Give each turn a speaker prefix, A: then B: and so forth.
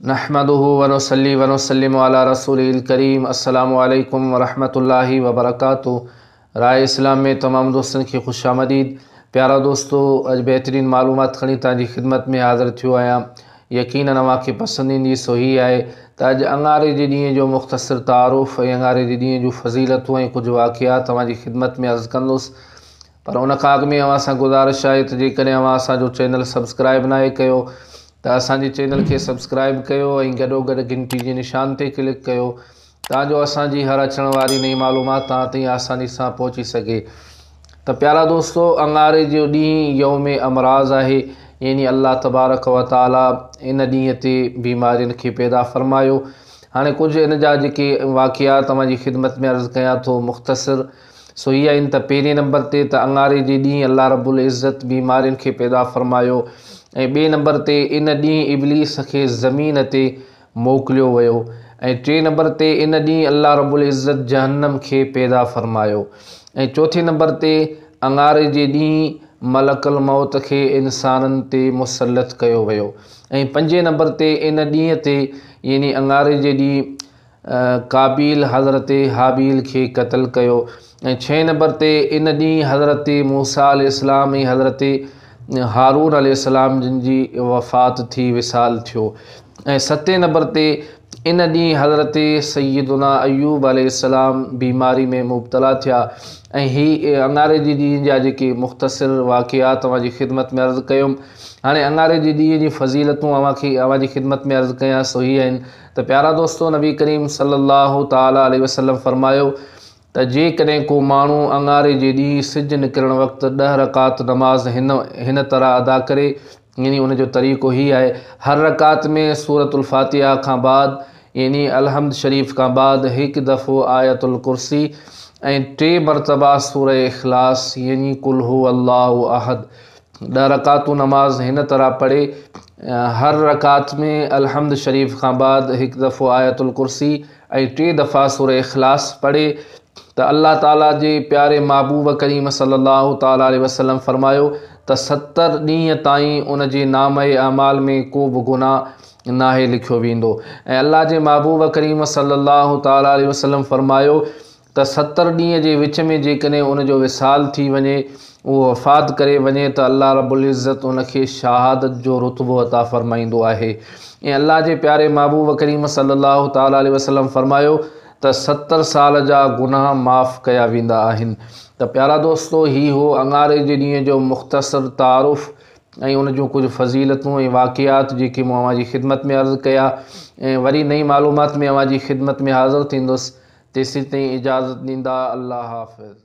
A: नहमदुहु व नुसल्ली व नुसल्लिमु अला रसूलिल करीम। अस्सलामु अलैकुम व रहमतुल्लाहि व बरकातुहू। राय इस्लाम में तमाम दोस्तन की खुशामदीद। प्यारा दोस्तों, अज बेहतरीन मालूमात खणी ताजी खिदमत में हाज़िर थियो आया। यकीनन अवांखे पसंद ईंदी। सो ही आहे त अज अंगारे जे ॾींहं जो मुख़्तसर तारुफ़ ऐं अंगारे जे ॾींहं जूं फज़ीलतूं ऐं कुछ वाक़ियात तव्हांजी खिदमत में अर्ज़ कंदुसि। पर उन खां अॻु में अवां सां गुज़ारिश आहे त जेकॾहिं अवां असांजो चैनल सब्सक्राइब नाहे कयो त असांजे चैनल खे सब्सक्राइब कयो ऐं गॾोगॾु घंटी जे निशान ते क्लिक कयो ताजो असांजी हर अचण वारी नई मालूमात तव्हां ताईं आसानी सां पहुची सके। त प्यारा दोस्तों, अंगारे जो ॾींहुं यौम अमराज़ आहे, यानी अल्लाह तबारक व ताला इन ॾींहं ते बीमारियुनि खे पैदा फ़रमायो। हाणे कुझु इन जा जेके वाक़ियात तव्हांजी खिदमत में अर्ज़ु कयां थो मुख़्तसर। सो इहा आहिनि त पहिरें नंबर ते त अंगारे जे ॾींहुं अल्लाह रब्बुल इज़्ज़त बीमारियुनि खे पैदा फ़रमायो ऐं ॿिए नंबर ते इन ॾींहुं इब्लीस खे ज़मीन ते मोकिलियो वियो ऐं टे नंबर ते इन ॾींहुं अल्लाह रब्बुल इज़्ज़त जहन्नम खे पैदा फ़रमायो ऐं चौथे नंबर ते अंगारे जे ॾींहुं मलकुल मौत खे इंसाननि ते मुसलत कयो वियो ऐं पंजे नंबर ते इन ॾींहं ते यानी अंगारे जे ॾींहुं काबिल हज़रत हाबील खे क़त्ल कयो ऐं छहें नंबर ते इन ॾींहुं हज़रत मूसा अलैहिस्सलाम ऐं हज़रत हारून अलैहिस्सलाम जिन जी वफ़ात थी विसाल थियो ऐं सतें नंबर ते इन ॾींहुं हज़रत सैयदुना अयूब अलैहिस्सलाम बीमारी में मुब्तला थिया। ऐं ही अंगारे जे ॾींहं जा जेके मुख़्तसर वाक़ियात तव्हांजी खिदमत में अर्ज़ु कयुमि। हाणे अंगारे जे ॾींहं जी फज़ीलतूं अव्हांजी खिदमत में अर्ज़ु कयां सो ही आहिनि त प्यारा दोस्तों, नबी करीम सल्लल्लाहु ताला अलैहि वसल्लम फरमायो त जेकॾहिं को माण्हू अंगारे जे ॾींहुं सिज निकिरण वक़्तु 10 रकात नमाज़ हिन तरह अदा करे, यानी उनजो तरीक़ो ही आहे, हर रकात में सूरतुल फातिहा खां बाद यानी अलहम्द शरीफ़ खां बाद हिकु दफ़ो आयतुल कुर्सी ऐं 3 मरतबा सूरह इख़लास यानी कुल हु अल्लाहु अहद। 10 रकातूं नमाज़ हिन तरह पढ़े, हर रकात में अलहम्द शरीफ़ खां बाद हिकु दफ़ो आयतुल कुर्सी ऐं 3 दफ़ा सूरह इख़लास पढ़े त अल्लाह ताला जे प्यारे महबूब करीम सल्लल्लाहु ताला अलैहि वसल्लम फरमायो त 70 ॾींहं ताईं उन जे नाम ए अमाल में को बि गुनाह नाहे लिखियो वेंदो ऐं अल्लाह जे महबूब करीम सल्लल्लाहु ताला अलैहि वसल्लम फरमायो त 70 ॾींहं जे विच में जेकॾहिं उनजो विसाल थी वञे, उहो वफ़ात करे वञे त अल्लाह रब्बुल इज़्ज़त उनखे शहादत जो रुतबो अता फ़रमाईंदो आहे। ऐं अल्लाह जे प्यारे महबूब करीम सल्लल्लाहु ताला अलैहि वसल्लम फरमायो त 70 साल जा गुनाह माफ़ कया वेंदा आहिनि। त प्यारा दोस्तों, ही हो अंगारे जे ॾींहं जो मुख़्तसर तारुफ़ ऐं उन जूं कुझु फज़ीलतूं ऐं वाक़ियात जेके मूं अव्हांजी खिदमत में अर्ज़ु कया ऐं वरी नई मालूमात में अव्हांजी खिदमत में हाज़िर थींदुसि। तेसीं ताईं इजाज़त ॾींदा। अल्लाह हाफ़िज़।